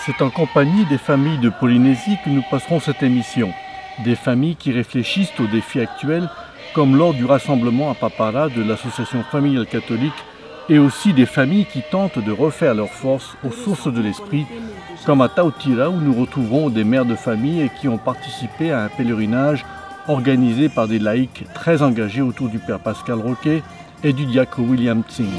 C'est en compagnie des familles de Polynésie que nous passerons cette émission. Des familles qui réfléchissent aux défis actuels, comme lors du rassemblement à Papara de l'association familiale catholique, et aussi des familles qui tentent de refaire leur force aux sources de l'esprit, comme à Tautira où nous retrouverons des mères de famille et qui ont participé à un pèlerinage organisé par des laïcs très engagés autour du Père Pascal Roquet et du diacre William Tsing.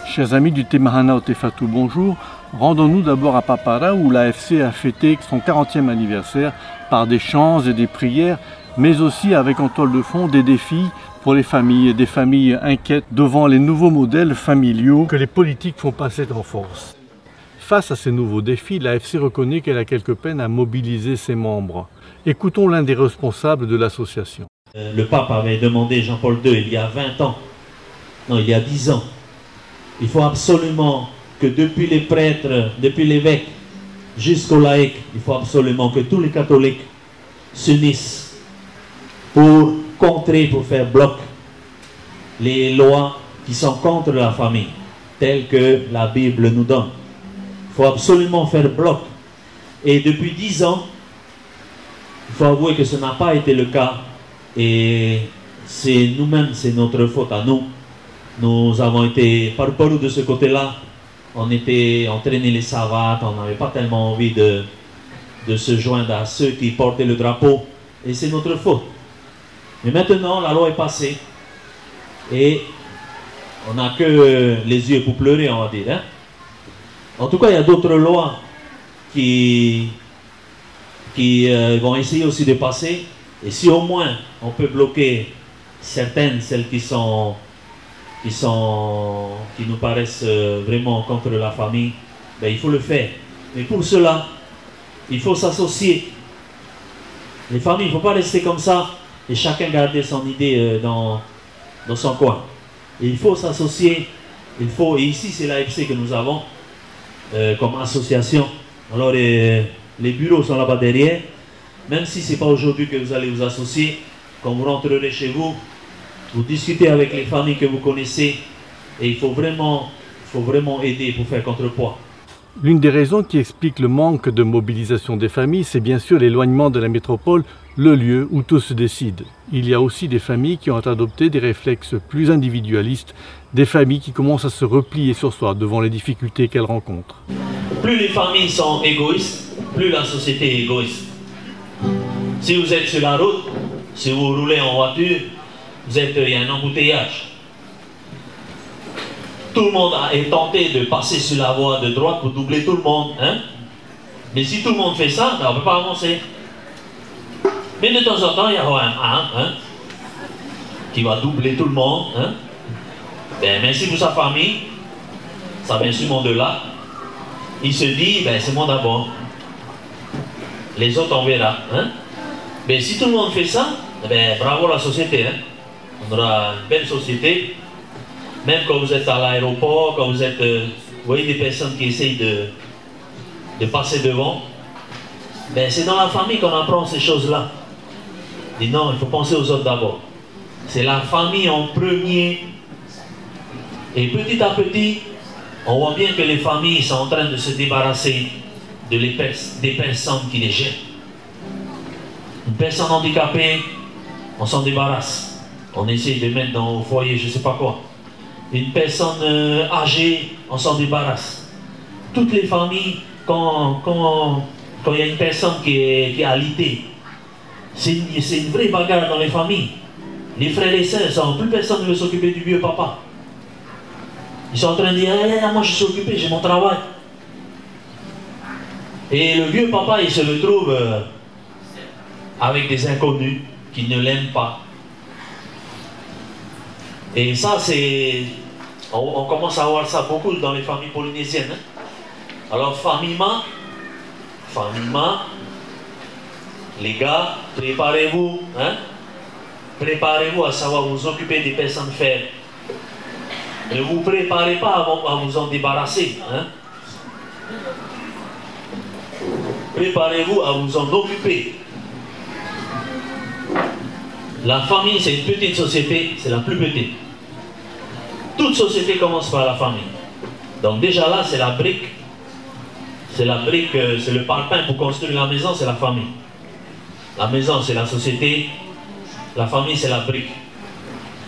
Chers amis du Te Mahana o Te Whatu, bonjour. Rendons-nous d'abord à Papara où l'AFC a fêté son 40e anniversaire par des chants et des prières, mais aussi avec en toile de fond des défis pour les familles et des familles inquiètes devant les nouveaux modèles familiaux que les politiques font passer en force. Face à ces nouveaux défis, l'AFC reconnaît qu'elle a quelques peines à mobiliser ses membres. Écoutons l'un des responsables de l'association. Le pape avait demandé, Jean-Paul II, il y a 20 ans, non, il y a 10 ans, il faut absolument que depuis les prêtres, depuis l'évêque jusqu'aux laïcs, il faut absolument que tous les catholiques s'unissent pour contrer, pour faire bloc les lois qui sont contre la famille, telles que la Bible nous donne. Il faut absolument faire bloc. Et depuis 10 ans, il faut avouer que ce n'a pas été le cas. Et c'est nous-mêmes, c'est notre faute à nous. Nous avons été, par rapport de ce côté-là, on traînait les savates, on n'avait pas tellement envie de se joindre à ceux qui portaient le drapeau. Et c'est notre faute. Mais maintenant, la loi est passée. Et on n'a que les yeux pour pleurer, on va dire. Hein? En tout cas, il y a d'autres lois qui vont essayer aussi de passer. Et si au moins on peut bloquer certaines, celles qui nous paraissent vraiment contre la famille, ben, il faut le faire. Mais pour cela, il faut s'associer. Les familles, il ne faut pas rester comme ça et chacun garder son idée dans son coin. Et il faut s'associer. Et ici, c'est l'AFC que nous avons comme association. Alors, les bureaux sont là-bas derrière. Même si ce n'est pas aujourd'hui que vous allez vous associer, quand vous rentrerez chez vous, vous discutez avec les familles que vous connaissez et il faut vraiment aider pour faire contrepoids. L'une des raisons qui explique le manque de mobilisation des familles, c'est bien sûr l'éloignement de la métropole, le lieu où tout se décide. Il y a aussi des familles qui ont adopté des réflexes plus individualistes, des familles qui commencent à se replier sur soi devant les difficultés qu'elles rencontrent. Plus les familles sont égoïstes, plus la société est égoïste. Si vous êtes sur la route, si vous roulez en voiture, il y a un embouteillage. Tout le monde est tenté de passer sur la voie de droite pour doubler tout le monde. Hein? Mais si tout le monde fait ça, ben on ne peut pas avancer. Mais de temps en temps, il y a un qui va doubler tout le monde. Hein? Ben, merci pour sa famille. Ça vient sur mon de là. Il se dit, ben, c'est moi d'abord. Les autres, on verra. Hein? Mais si tout le monde fait ça, ben, bravo la société. Hein? On aura une belle société. Même quand vous êtes à l'aéroport, quand vous êtes... vous voyez des personnes qui essayent de passer devant. Ben, c'est dans la famille qu'on apprend ces choses-là. Et non, il faut penser aux autres d'abord. C'est la famille en premier. Et petit à petit, on voit bien que les familles sont en train de se débarrasser des personnes qui les gênent. Une personne handicapée, on s'en débarrasse. On essaye de mettre dans le foyer, je ne sais pas quoi. Une personne âgée, on s'en débarrasse. Toutes les familles, quand il y a une personne qui est alitée, c'est une vraie bagarre dans les familles. Les frères et sœurs, plus personne ne veut s'occuper du vieux papa. Ils sont en train de dire, moi je suis occupé, j'ai mon travail. Et le vieux papa, il se retrouve avec des inconnus qui ne l'aiment pas. Et ça, on commence à voir ça beaucoup dans les familles polynésiennes. Hein? Alors, famima, les gars, préparez-vous. Hein? Préparez-vous à savoir vous occuper des personnes faibles. Ne vous préparez pas à vous en débarrasser. Hein? Préparez-vous à vous en occuper. La famille, c'est une petite société, c'est la plus petite. Toute société commence par la famille. Donc déjà là, c'est la brique c'est la brique, c'est le parpaing pour construire la maison, c'est la famille. La maison, c'est la société. La famille, c'est la brique.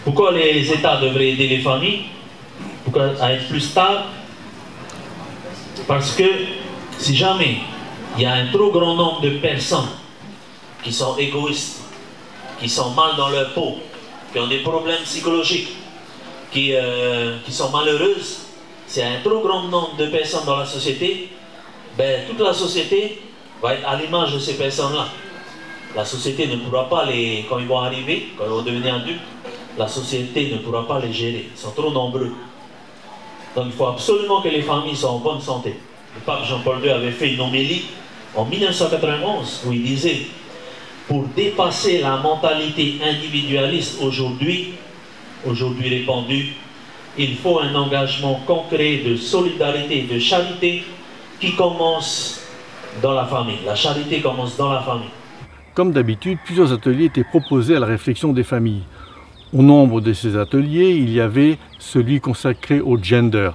Pourquoi les États devraient aider les familles? Pourquoi à être plus stables? Parce que si jamais il y a un trop grand nombre de personnes qui sont égoïstes, qui sont mal dans leur peau, qui ont des problèmes psychologiques, qui sont malheureuses, s'il y a un trop grand nombre de personnes dans la société, ben, toute la société va être à l'image de ces personnes-là. La société ne pourra pas quand ils vont arriver, quand ils vont devenir adultes, la société ne pourra pas les gérer. Ils sont trop nombreux. Donc il faut absolument que les familles soient en bonne santé. Le pape Jean-Paul II avait fait une homélie en 1991 où il disait: pour dépasser la mentalité individualiste aujourd'hui répandue, il faut un engagement concret de solidarité et de charité qui commence dans la famille. La charité commence dans la famille. Comme d'habitude, plusieurs ateliers étaient proposés à la réflexion des familles. Au nombre de ces ateliers, il y avait celui consacré au gender.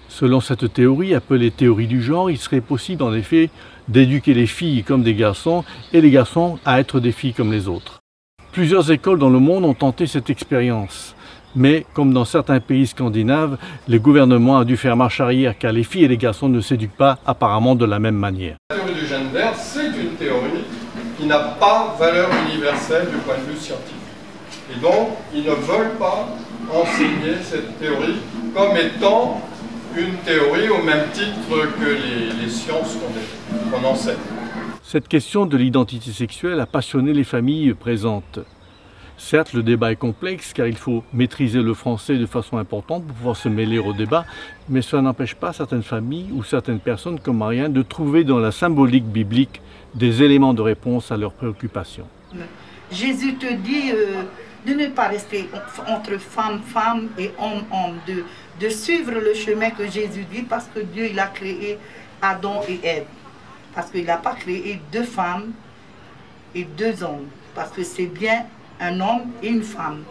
Selon cette théorie, appelée théorie du genre, il serait possible en effet d'éduquer les filles comme des garçons et les garçons à être des filles comme les autres. Plusieurs écoles dans le monde ont tenté cette expérience. Mais, comme dans certains pays scandinaves, le gouvernement a dû faire marche arrière car les filles et les garçons ne s'éduquent pas apparemment de la même manière. La théorie du gender, c'est une théorie qui n'a pas valeur universelle du point de vue scientifique. Et donc, ils ne veulent pas enseigner cette théorie comme étant une théorie au même titre que les sciences qu'on enseigne. Cette question de l'identité sexuelle a passionné les familles présentes. Certes, le débat est complexe car il faut maîtriser le français de façon importante pour pouvoir se mêler au débat, mais cela n'empêche pas certaines familles ou certaines personnes comme Marianne de trouver dans la symbolique biblique des éléments de réponse à leurs préoccupations. Jésus te dit de ne pas rester entre femme et homme, de suivre le chemin que Jésus dit parce que Dieu il a créé Adam et Ève. Parce qu'il n'a pas créé deux femmes et deux hommes. Parce que c'est bien un homme et une femme.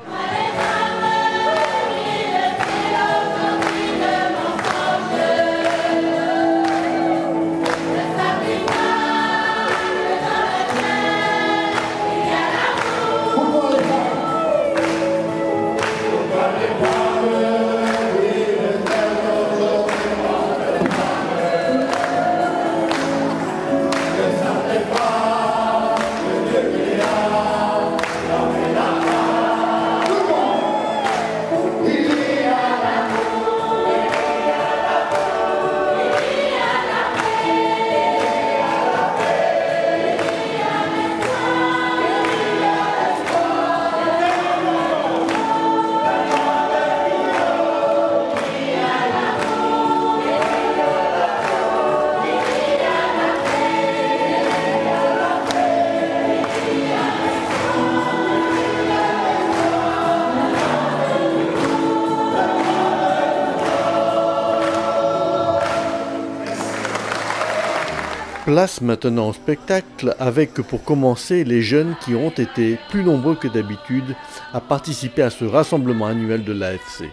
Place maintenant au spectacle avec pour commencer les jeunes qui ont été plus nombreux que d'habitude à participer à ce rassemblement annuel de l'AFC.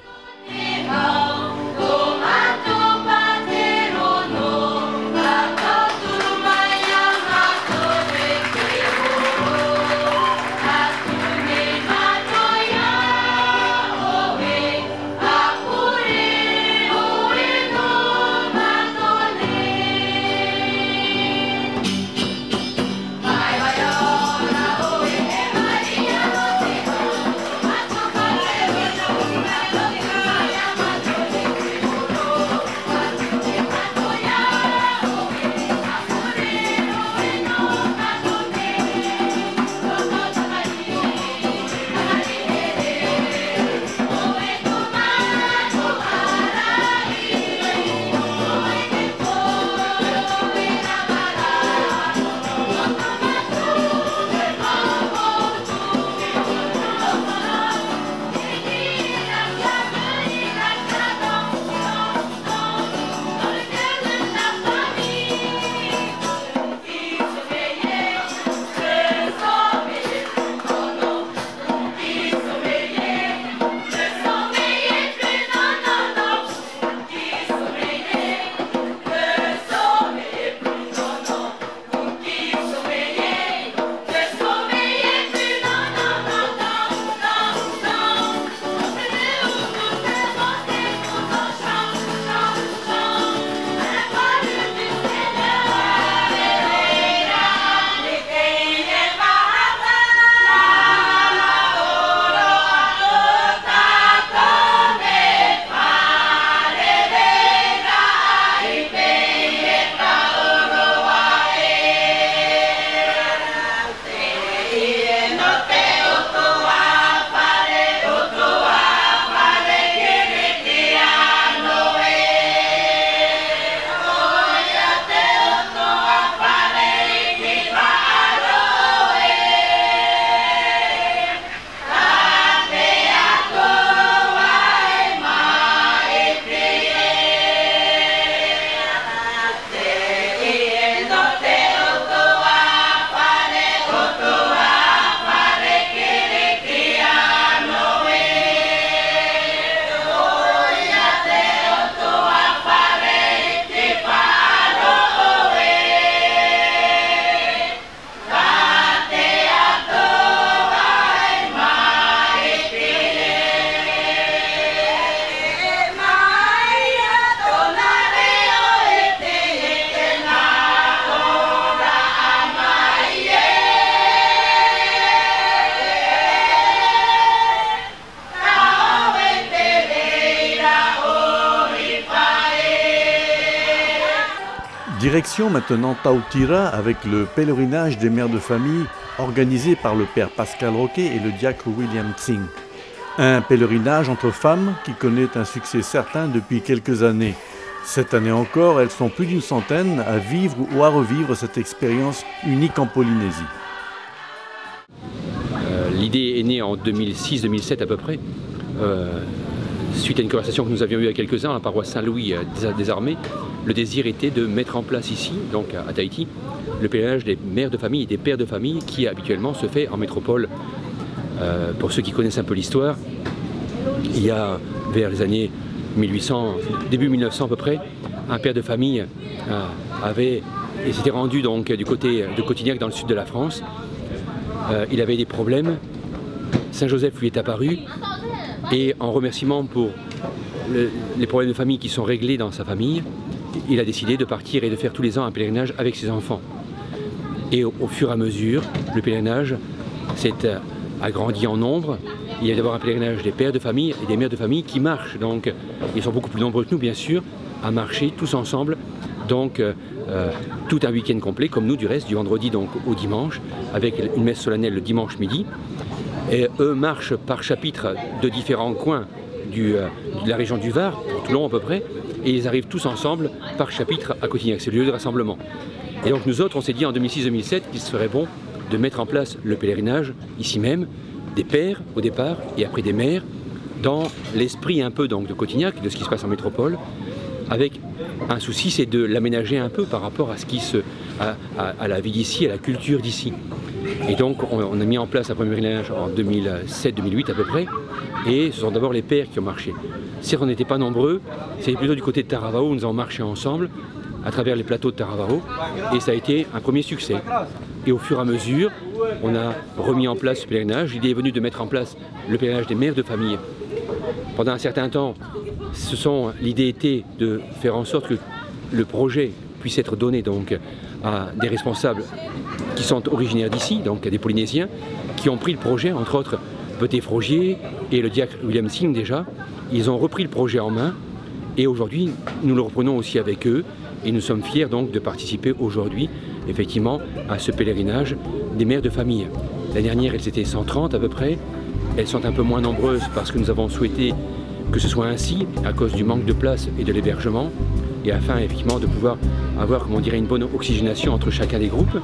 Direction maintenant Tautira avec le pèlerinage des mères de famille organisé par le père Pascal Roquet et le diacre William Tsing. Un pèlerinage entre femmes qui connaît un succès certain depuis quelques années. Cette année encore, elles sont plus d'une centaine à vivre ou à revivre cette expérience unique en Polynésie. L'idée est née en 2006-2007 à peu près, suite à une conversation que nous avions eue à quelques-uns à la paroisse Saint-Louis des Armées. Le désir était de mettre en place ici, donc à Tahiti, le pèlerinage des mères de famille et des pères de famille qui habituellement se fait en métropole. Pour ceux qui connaissent un peu l'histoire, il y a vers les années 1800, début 1900 à peu près, un père de famille s'était rendu donc du côté de Cotignac dans le sud de la France. Il avait des problèmes, Saint-Joseph lui est apparu et en remerciement pour les problèmes de famille qui sont réglés dans sa famille, il a décidé de partir et de faire tous les ans un pèlerinage avec ses enfants. Et au fur et à mesure, le pèlerinage s'est agrandi en nombre. Il y a d'abord un pèlerinage des pères de famille et des mères de famille qui marchent. Donc, ils sont beaucoup plus nombreux que nous, bien sûr, à marcher tous ensemble. Donc, tout un week-end complet, comme nous du reste, du vendredi donc au dimanche, avec une messe solennelle le dimanche midi. Et eux marchent par chapitre de différents coins de la région du Var, pour Toulon à peu près, et ils arrivent tous ensemble par chapitre à Cotignac. C'est le lieu de rassemblement. Et donc nous autres, on s'est dit en 2006-2007 qu'il serait bon de mettre en place le pèlerinage, ici même, des pères au départ, et après des mères, dans l'esprit un peu donc de Cotignac, de ce qui se passe en métropole, avec un souci, c'est de l'aménager un peu par rapport à ce qui à la vie d'ici, à la culture d'ici. Et donc on a mis en place un premier pèlerinage en 2007-2008 à peu près, et ce sont d'abord les pères qui ont marché. Certes, on n'était pas nombreux, c'est plutôt du côté de Taravao où nous avons marché ensemble, à travers les plateaux de Taravao, et ça a été un premier succès. Et au fur et à mesure, on a remis en place ce pèlerinage. L'idée est venue de mettre en place le pèlerinage des mères de famille. Pendant un certain temps, l'idée était de faire en sorte que le projet puisse être donné donc à des responsables qui sont originaires d'ici, donc à des Polynésiens, qui ont pris le projet, entre autres Petit Frogier et le diacre William Tsing déjà. Ils ont repris le projet en main et aujourd'hui, nous le reprenons aussi avec eux. Et nous sommes fiers donc de participer aujourd'hui, effectivement, à ce pèlerinage des mères de famille. L'année dernière, elles étaient 130 à peu près. Elles sont un peu moins nombreuses parce que nous avons souhaité que ce soit ainsi, à cause du manque de place et de l'hébergement, et afin effectivement de pouvoir avoir, comment on dirait, une bonne oxygénation entre chacun des groupes.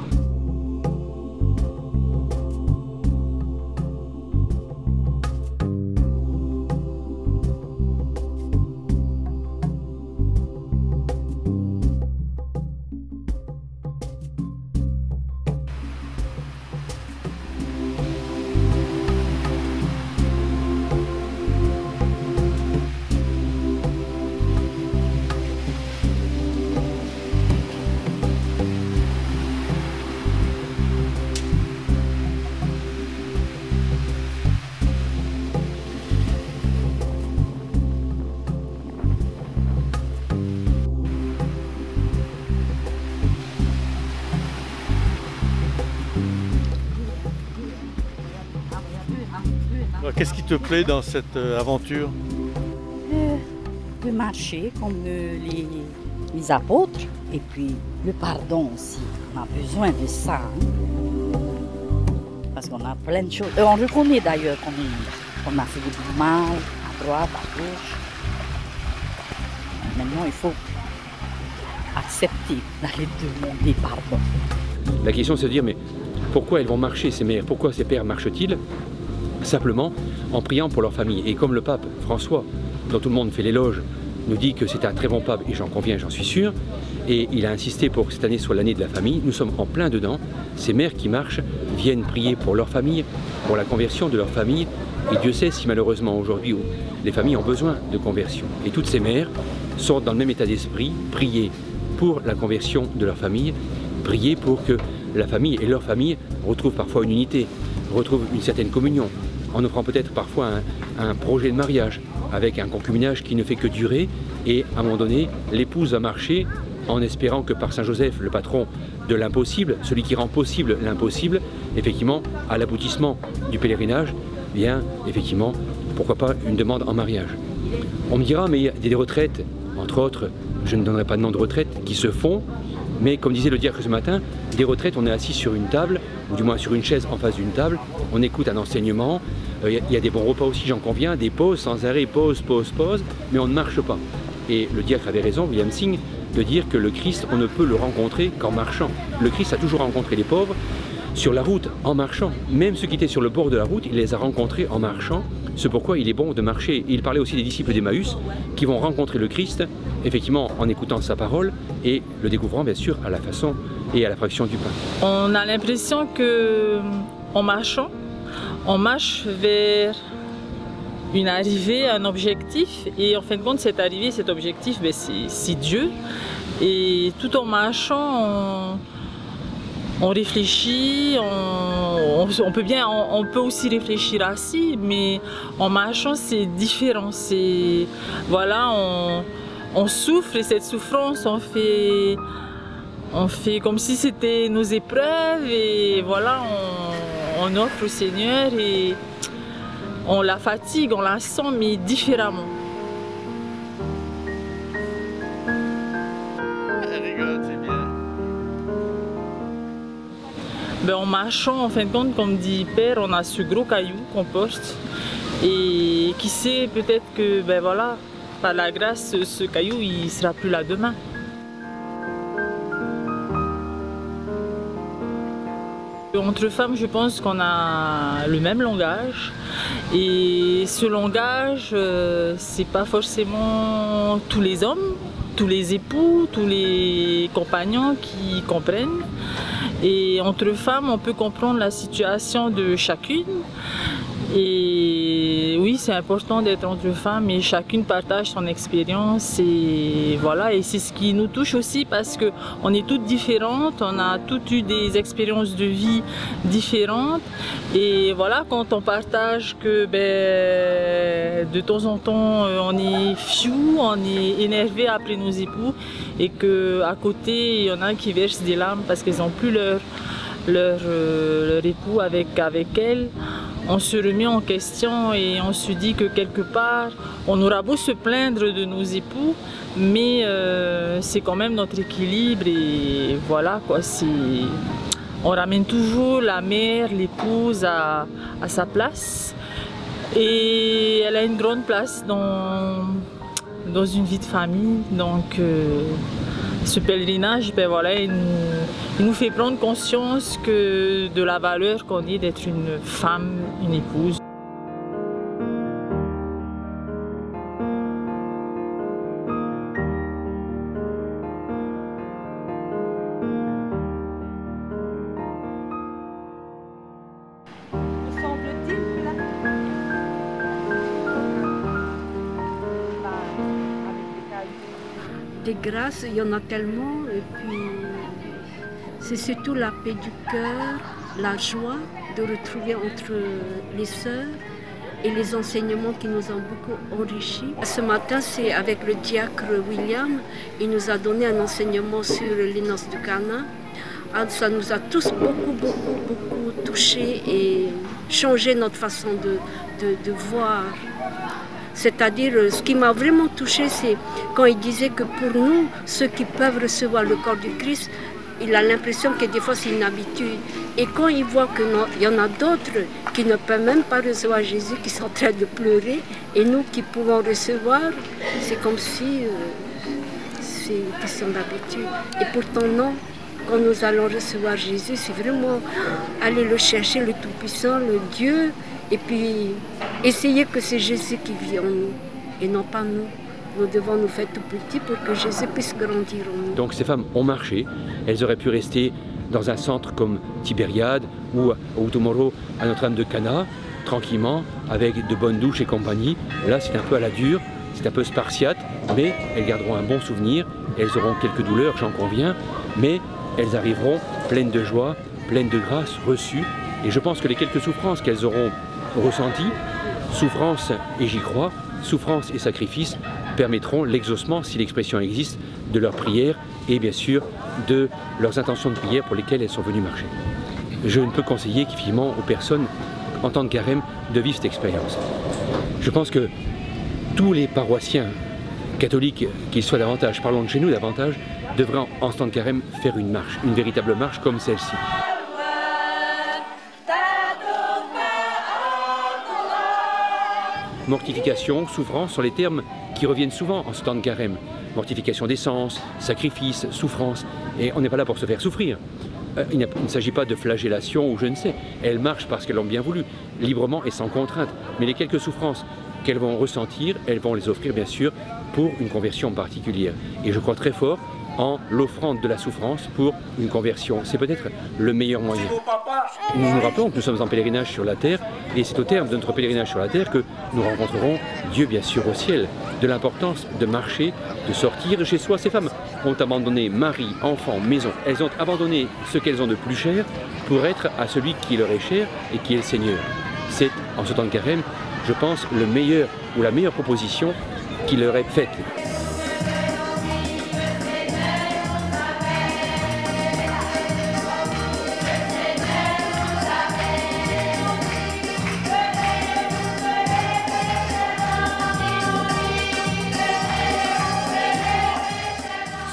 Qu'est-ce qui te plaît dans cette aventure? De marcher comme les apôtres, et puis le pardon aussi. On a besoin de ça. Hein? Parce qu'on a plein de choses. On reconnaît d'ailleurs qu'on a fait du mal à droite, à gauche. Maintenant, il faut accepter d'aller demander pardon. La question c'est de dire, mais pourquoi elles vont marcher ces mères? Pourquoi ces pères marchent-ils? Simplement en priant pour leur famille. Et comme le pape François, dont tout le monde fait l'éloge, nous dit que c'est un très bon pape, et j'en conviens, j'en suis sûr, et il a insisté pour que cette année soit l'année de la famille, nous sommes en plein dedans. Ces mères qui marchent viennent prier pour leur famille, pour la conversion de leur famille, et Dieu sait si malheureusement aujourd'hui les familles ont besoin de conversion. Et toutes ces mères sont dans le même état d'esprit, prier pour la conversion de leur famille, prier pour que la famille et leur famille retrouvent parfois une unité, retrouvent une certaine communion, en offrant peut-être parfois un projet de mariage avec un concubinage qui ne fait que durer, et à un moment donné, l'épouse va marcher en espérant que par Saint-Joseph, le patron de l'impossible, celui qui rend possible l'impossible, effectivement, à l'aboutissement du pèlerinage, bien, effectivement, pourquoi pas une demande en mariage. On me dira, mais il y a des retraites, entre autres, je ne donnerai pas de nom de retraite, qui se font Mais comme disait le diacre ce matin, des retraites, on est assis sur une table, ou du moins sur une chaise en face d'une table, on écoute un enseignement, il y a des bons repas aussi, j'en conviens, des pauses sans arrêt, pause, mais on ne marche pas. Et le diacre avait raison, William Singh, de dire que le Christ, on ne peut le rencontrer qu'en marchant. Le Christ a toujours rencontré les pauvres sur la route, en marchant. Même ceux qui étaient sur le bord de la route, il les a rencontrés en marchant. C'est pourquoi il est bon de marcher. Il parlait aussi des disciples d'Emmaüs qui vont rencontrer le Christ, effectivement en écoutant sa parole et le découvrant bien sûr à la façon et à la fraction du pain. On a l'impression que en marchant, on marche vers une arrivée, un objectif, et en fin de compte cette arrivée, cet objectif, ben, c'est Dieu. Et tout en marchant, on réfléchit, on peut aussi réfléchir assis, mais en marchant c'est différent. Voilà, on souffre et cette souffrance on fait comme si c'était nos épreuves et voilà, on offre au Seigneur et on la fatigue, on la sent mais différemment. Ben, en marchant, en fin de compte, comme dit Père, on a ce gros caillou qu'on porte. Et qui sait, peut-être que, ben voilà, par la grâce, ce caillou, il ne sera plus là demain. Entre femmes, je pense qu'on a le même langage. Et ce langage, c'est pas forcément tous les hommes, tous les époux, tous les compagnons qui comprennent. Et entre femmes, on peut comprendre la situation de chacune. Et oui, c'est important d'être entre femmes et chacune partage son expérience. Et voilà, et c'est ce qui nous touche aussi parce qu'on est toutes différentes, on a toutes eu des expériences de vie différentes. Et voilà, quand on partage que ben, de temps en temps, on est fiou, on est énervé après nos époux et qu'à côté, il y en a qui versent des larmes parce qu'ils n'ont plus leur époux avec elles. On se remet en question et on se dit que quelque part, on aura beau se plaindre de nos époux, mais c'est quand même notre équilibre et voilà quoi. On ramène toujours la mère, l'épouse à sa place et elle a une grande place dans une vie de famille. Donc ce pèlerinage, ben voilà, il nous fait prendre conscience de la valeur qu'on est d'être une femme, une épouse. Des grâces, il y en a tellement, et puis c'est surtout la paix du cœur, la joie de retrouver entre les sœurs et les enseignements qui nous ont beaucoup enrichis. Ce matin, c'est avec le diacre William, il nous a donné un enseignement sur les noces de Cana. Ça nous a tous beaucoup touchés et changé notre façon de voir. C'est-à-dire, ce qui m'a vraiment touchée, c'est quand il disait que pour nous, ceux qui peuvent recevoir le corps du Christ, il a l'impression que des fois c'est une habitude. Et quand il voit qu'il y en a d'autres qui ne peuvent même pas recevoir Jésus, qui sont en train de pleurer, et nous qui pouvons recevoir, c'est comme si c'est une question d'habitude. Et pourtant non, quand nous allons recevoir Jésus, c'est vraiment aller le chercher, le Tout-Puissant, le Dieu, et puis essayer que c'est Jésus qui vit en nous, et non pas nous. Nous devons nous faire tout petits pour que Jésus puisse grandir en nous. Donc ces femmes ont marché, elles auraient pu rester dans un centre comme Tibériade ou au Tomorrow à Notre-Dame de Cana, tranquillement, avec de bonnes douches et compagnie. Là c'est un peu à la dure, c'est un peu spartiate, mais elles garderont un bon souvenir, elles auront quelques douleurs, j'en conviens, mais elles arriveront pleines de joie, pleines de grâce reçues. Et je pense que les quelques souffrances qu'elles auront ressenties, souffrance et j'y crois, souffrance et sacrifice, permettront l'exaucement, si l'expression existe, de leurs prières et bien sûr de leurs intentions de prière pour lesquelles elles sont venues marcher. Je ne peux conseiller qu'effectivement aux personnes en temps de carême de vivre cette expérience. Je pense que tous les paroissiens catholiques, qu'ils soient davantage, parlons de chez nous davantage, devrait en ce temps de carême faire une marche, une véritable marche comme celle-ci. Mortification, souffrance sont les termes qui reviennent souvent en ce temps de carême. Mortification des sens, sacrifice, souffrance. Et on n'est pas là pour se faire souffrir. Il ne s'agit pas de flagellation ou je ne sais. Elles marchent parce qu'elles l'ont bien voulu, librement et sans contrainte. Mais les quelques souffrances qu'elles vont ressentir, elles vont les offrir bien sûr pour une conversion particulière. Et je crois très fort en l'offrande de la souffrance pour une conversion. C'est peut-être le meilleur moyen. Nous nous rappelons que nous sommes en pèlerinage sur la terre et c'est au terme de notre pèlerinage sur la terre que nous rencontrerons Dieu bien sûr au ciel. De l'importance de marcher, de sortir de chez soi. Ces femmes ont abandonné mari, enfant, maison. Elles ont abandonné ce qu'elles ont de plus cher pour être à celui qui leur est cher et qui est le Seigneur. C'est en ce temps de carême, je pense, le meilleur ou la meilleure proposition qui leur est faite.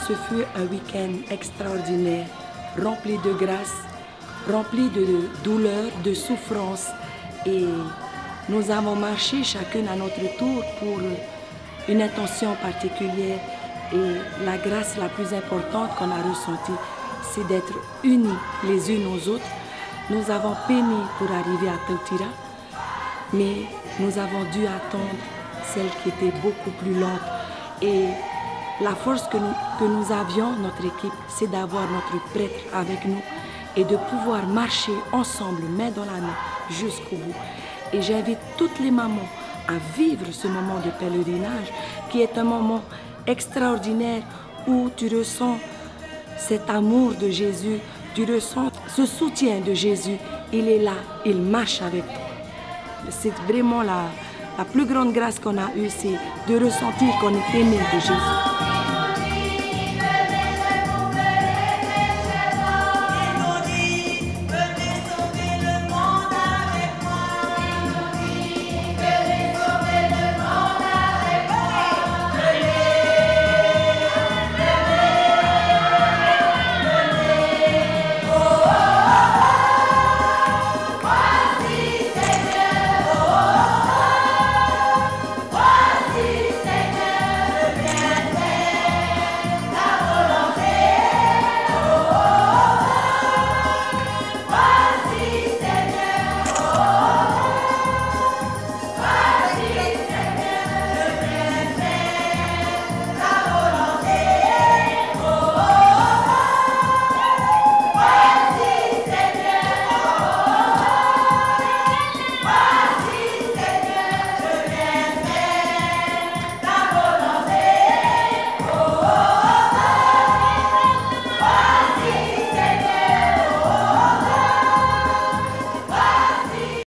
Ce fut un week-end extraordinaire, rempli de grâce, rempli de douleur, de souffrance. Et nous avons marché chacune à notre tour pour une intention particulière. Et la grâce la plus importante qu'on a ressentie, c'est d'être unis les unes aux autres. Nous avons peiné pour arriver à Tautira, mais nous avons dû attendre celle qui était beaucoup plus lente. Et la force que nous avions, notre équipe, c'est d'avoir notre prêtre avec nous et de pouvoir marcher ensemble, main dans la main, jusqu'au bout. Et j'invite toutes les mamans à vivre ce moment de pèlerinage, qui est un moment extraordinaire où tu ressens cet amour de Jésus, tu ressens ce soutien de Jésus. Il est là, il marche avec toi. C'est vraiment la plus grande grâce qu'on a eue, c'est de ressentir qu'on est aimé de Jésus.